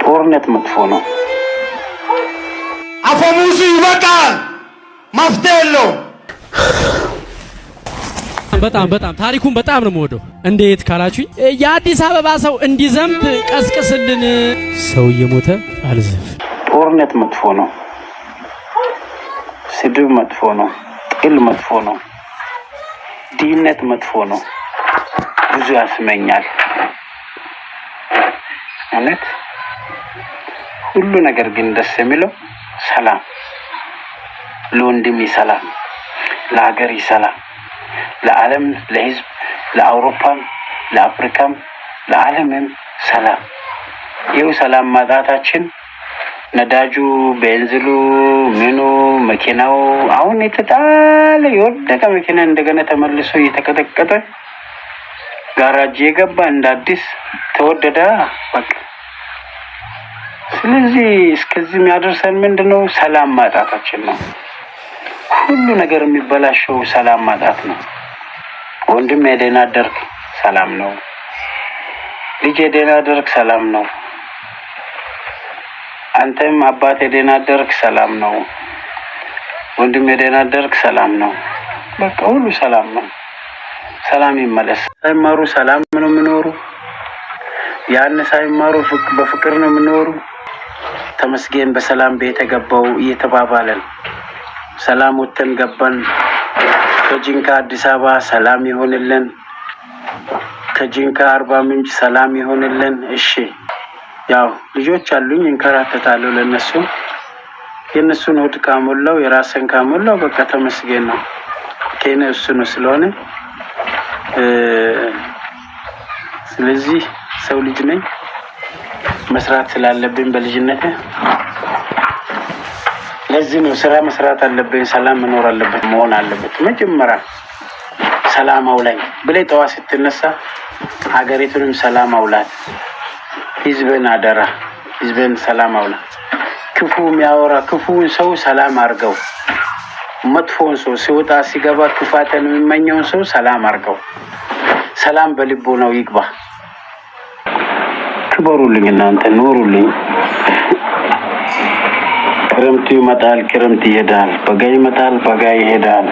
ጦርነት መጥፎ ነው። አፈሙዙ ይበቃል፣ መፍትሄ የለው። በጣም ታሪኩን በጣም ነው የምወደው። እንዴት ካላችሁኝ የአዲስ አበባ ሰው እንዲዘምብ ቀስቅስልን። ሰው እየሞተ አልዘፍ። ጦርነት መጥፎ ነው። ስድብ መጥፎ ነው። ጥል መጥፎ ነው። ድህነት መጥፎ ነው። ብዙ ያስመኛል። እውነት ሁሉ ነገር ግን ደስ የሚለው ሰላም፣ ለወንድም ሰላም፣ ለሀገር ሰላም፣ ለዓለም፣ ለህዝብ፣ ለአውሮፓም፣ ለአፍሪካም፣ ለዓለምም ሰላም። ይኸው ሰላም ማጣታችን ነዳጁ፣ ቤንዚሉ፣ ምኑ፣ መኪናው አሁን የተጣለ የወደቀ መኪና እንደገና ተመልሶ እየተቀጠቀጠ ጋራጅ የገባ እንደ አዲስ ተወደደ። በቃ ስለዚህ እስከዚህ የሚያደርሰን ምንድነው? ሰላም ማጣታችን ነው። ሁሉ ነገር የሚበላሸው ሰላም ማጣት ነው። ወንድም የደህና አደርክ ሰላም ነው። ልጅ የደህና አደርክ ሰላም ነው። አንተም አባት የደህና አደርክ ሰላም ነው። ወንድም የደህና አደርክ ሰላም ነው። በቃ ሁሉ ሰላም ነው። ሰላም ይመለስ። ሳይማሩ ሰላም ነው የሚኖሩ። ያን ሳይማሩ በፍቅር ነው የሚኖሩ። ተመስገን በሰላም ቤት ገባው እየተባባለን ሰላም ወተን ገባን። ከጂንካ አዲስ አበባ ሰላም ይሆንልን። ከጂንካ አርባ ምንጭ ሰላም ይሆንልን። እሺ ያው ልጆች አሉኝ እንከራተታለሁ ለነሱ። የነሱን ሆድ ካሞላው የራስን ካሞላው በቃ ተመስገን ነው። ከኔ እሱ ነው ስለሆነ ስለዚህ ሰው ልጅ ነኝ መስራት ስላለብኝ በልጅነቴ ለዚህ ነው ስራ መስራት አለብኝ። ሰላም መኖር አለበት መሆን አለበት። መጀመሪያ ሰላም አውላኝ ብለህ ጠዋት ስትነሳ ሀገሪቱንም ሰላም አውላት። ህዝብን አደራ፣ ህዝብን ሰላም አውላ። ክፉ የሚያወራ ክፉን ሰው ሰላም አርገው። መጥፎን ሰው ሲወጣ ሲገባ ክፋትን የሚመኘውን ሰው ሰላም አርገው። ሰላም በልቡ ነው ይግባ። ክበሩልኝ፣ እናንተ ኑሩልኝ። ክረምቱ ይመጣል፣ ክረምት ይሄዳል። በጋ ይመጣል፣ በጋ ይሄዳል።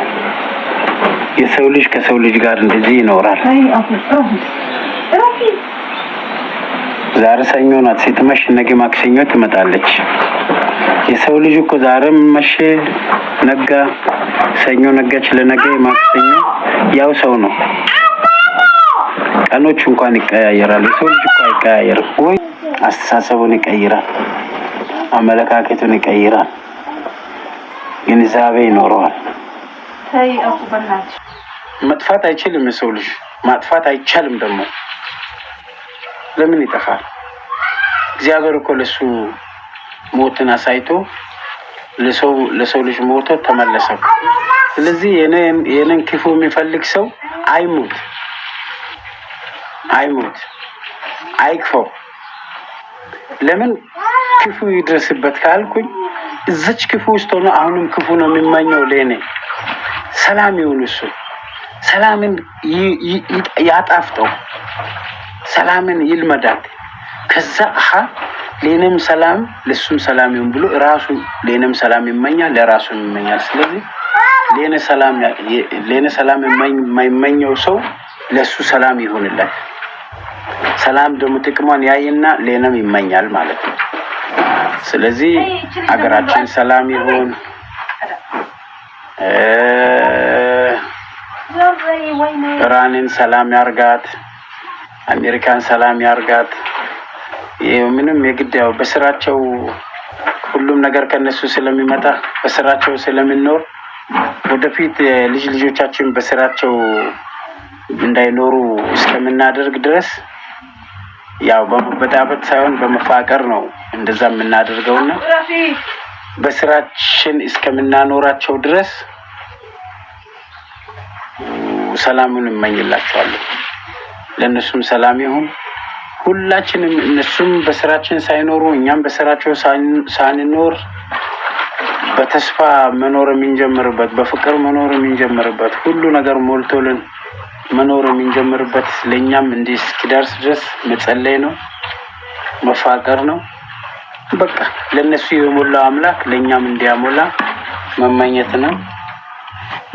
የሰው ልጅ ከሰው ልጅ ጋር እንደዚህ ይኖራል። ዛሬ ሰኞ ናት፣ ስትመሽ ነገ ማክሰኞ ትመጣለች። የሰው ልጅ እኮ ዛሬም መሸ ነጋ፣ ሰኞ ነጋች፣ ለነገ ማክሰኞ ያው ሰው ነው። ቀኖቹ እንኳን ይቀያየራል። የሰው ልጅ እኮ አይቀያየርም ወይ? አስተሳሰቡን ይቀይራል፣ አመለካከቱን ይቀይራል፣ ግንዛቤ ይኖረዋል። መጥፋት አይችልም የሰው ልጅ፣ ማጥፋት አይቻልም ደግሞ። ለምን ይጠፋል? እግዚአብሔር እኮ ለሱ ሞትን አሳይቶ ለሰው ልጅ ሞቶ ተመለሰ። ስለዚህ የኔን ክፉ የሚፈልግ ሰው አይሙት፣ አይክፈው። ለምን ክፉ ይድረስበት ካልኩኝ እዛች ክፉ ውስጥ ሆኖ አሁንም ክፉ ነው የሚመኘው ለኔ። ሰላም ይሁን እሱ፣ ሰላምን ያጣፍጠው፣ ሰላምን ይልመዳት። ከዛ ለኔም ሰላም ለሱም ሰላም ይሁን ብሎ ራሱ ለኔም ሰላም ይመኛል፣ ለራሱም ይመኛል። ስለዚህ ለኔ ሰላም የማይመኘው ሰው ለሱ ሰላም ይሁንለት። ሰላም ደግሞ ጥቅሟን ያይና ለኔም ይመኛል ማለት ነው። ስለዚህ አገራችን ሰላም ይሁን። ኢራንን ሰላም ያርጋት፣ አሜሪካን ሰላም ያርጋት። ምንም የግድ ያው በስራቸው ሁሉም ነገር ከነሱ ስለሚመጣ በስራቸው ስለሚኖር ወደፊት ልጆቻችን በስራቸው እንዳይኖሩ እስከምናደርግ ድረስ ያው በመበጣበጥ ሳይሆን በመፋቀር ነው እንደዛ የምናደርገውና በስራችን እስከምናኖራቸው ድረስ ሰላሙን እመኝላቸዋለሁ። ለነሱም ሰላም ይሁን። ሁላችንም እነሱም በስራችን ሳይኖሩ እኛም በስራቸው ሳንኖር በተስፋ መኖር የምንጀምርበት፣ በፍቅር መኖር የምንጀምርበት፣ ሁሉ ነገር ሞልቶልን መኖር የምንጀምርበት ለኛም እንዲህ እስኪደርስ ድረስ መጸለይ ነው፣ መፋቀር ነው። በቃ ለነሱ የሞላው አምላክ ለኛም እንዲያሞላ መመኘት ነው።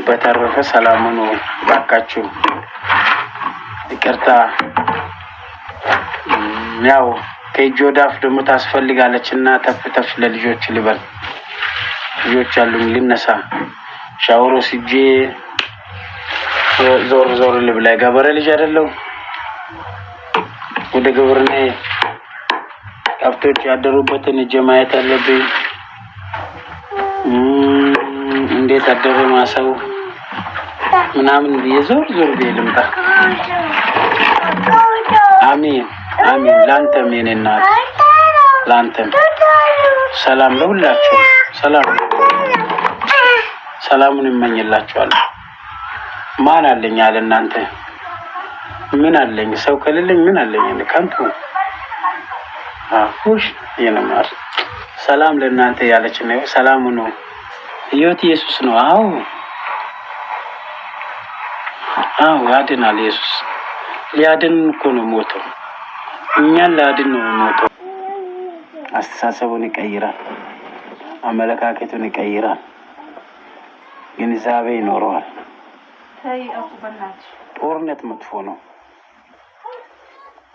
በተረፈ ሰላም ሁኑ ባካችሁ። ይቅርታ ያው ከእጅ ወደ አፍ ደግሞ ታስፈልጋለችና ተፍ ለልጆች ልበል። ልጆች አሉኝ ልነሳ። ሻወር ወስጄ ዞር ልብላ። ገበሬ ልጅ አይደለሁ። ወደ ግብርና ከብቶች ያደሩበትን እጄ ማየት አለብኝ። እንዴት አደረ ማሰው ምናምን ዞር ብዬ ልምጣ። አሜን አሜን። ላንተም የኔ እናት ላንተም ሰላም ለሁላችሁ። ሰላሙን እመኝላችኋለሁ። ማን አለኝ አለ እናንተ? ምን አለኝ? ሰው ከሌለኝ ምን አለኝ? ከንቱ አሁሽ የነማር ሰላም ለእናንተ ያለች ነው። ሰላሙ ነው። ሕይወት ኢየሱስ ነው። አዎ ያድናል። ኢየሱስ ሊያድን እኮ ነው ሞተው። እኛን ሊያድን ነው ሞተው። አስተሳሰቡን ይቀይራል። አመለካከቱን ይቀይራል። ግንዛቤ ይኖረዋል። ጦርነት መጥፎ ነው።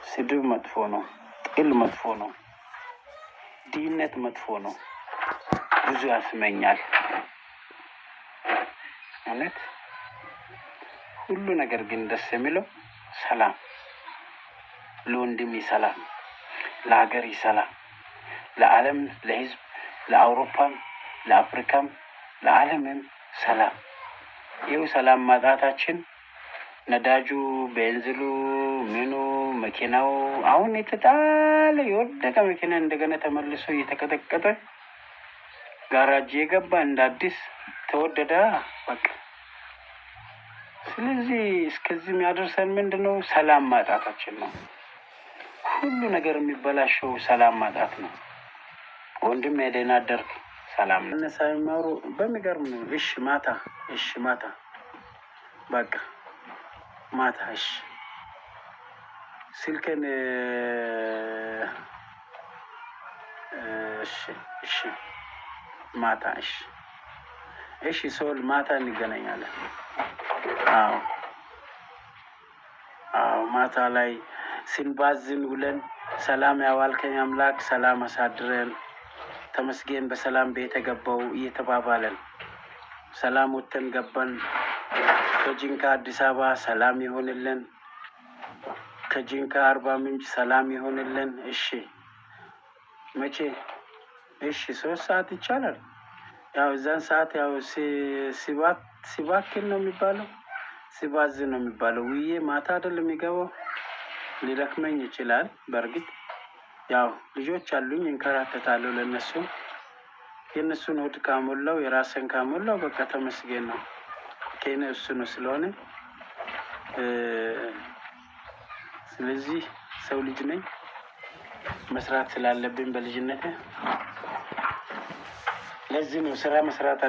ስድብ መጥፎ ነው። ጥል መጥፎ ነው። ድህነት መጥፎ ነው። ብዙ ያስመኛል። እውነት ሁሉ ነገር ግን ደስ የሚለው ሰላም፣ ለወንድም ሰላም፣ ለሀገር ሰላም፣ ለዓለም፣ ለህዝብ፣ ለአውሮፓም፣ ለአፍሪካም፣ ለዓለምም ሰላም። ይኸው ሰላም ማጣታችን ነዳጁ፣ ቤንዚሉ፣ ምኑ መኪናው አሁን የተጣለ የወደቀ መኪና እንደገና ተመልሶ እየተቀጠቀጠ ጋራጅ የገባ እንደ አዲስ ተወደደ። በቃ ስለዚህ እስከዚህ የሚያደርሰን ምንድነው? ሰላም ማጣታችን ነው። ሁሉ ነገር የሚበላሸው ሰላም ማጣት ነው። ወንድም ደህና አደርክ? ሰላም ነው። ሳይማሩ በሚገርም ነው። እሺ ማታ በቃ ማታ ስልክን ማታ ሶል ማታ እንገናኛለን። አዎ ማታ ላይ ስንባዝን ውለን ሰላም ያዋልከኝ አምላክ ሰላም አሳድረን ተመስገን በሰላም ቤተ ገባው እየተባባለን ሰላም ወተን ገባን። ከጂንካ አዲስ አበባ ሰላም ይሆንልን። ከጂንካ አርባ ምንጭ ሰላም ይሆንልን። መቼ? 3 ሰዓት ይቻላል። ያው እዛን ሰዓት ያው ሲባክን ነው የሚባለው፣ ሲባዝን ነው የሚባለው። ውዬ ማታ አይደለም የሚገባው። ሊደክመኝ ይችላል። በእርግጥ ያው ልጆች አሉኝ እንከራተታለሁ ለነሱ። የነሱን ሆድ ካሞላው የራስን ካሞላው በቃ ተመስገን ነው። ከኔ እሱ ነው ስለሆነ ስለዚህ ሰው ልጅ ነኝ። መስራት ስላለብኝ በልጅነቴ ለዚህ ነው ስራ መስራት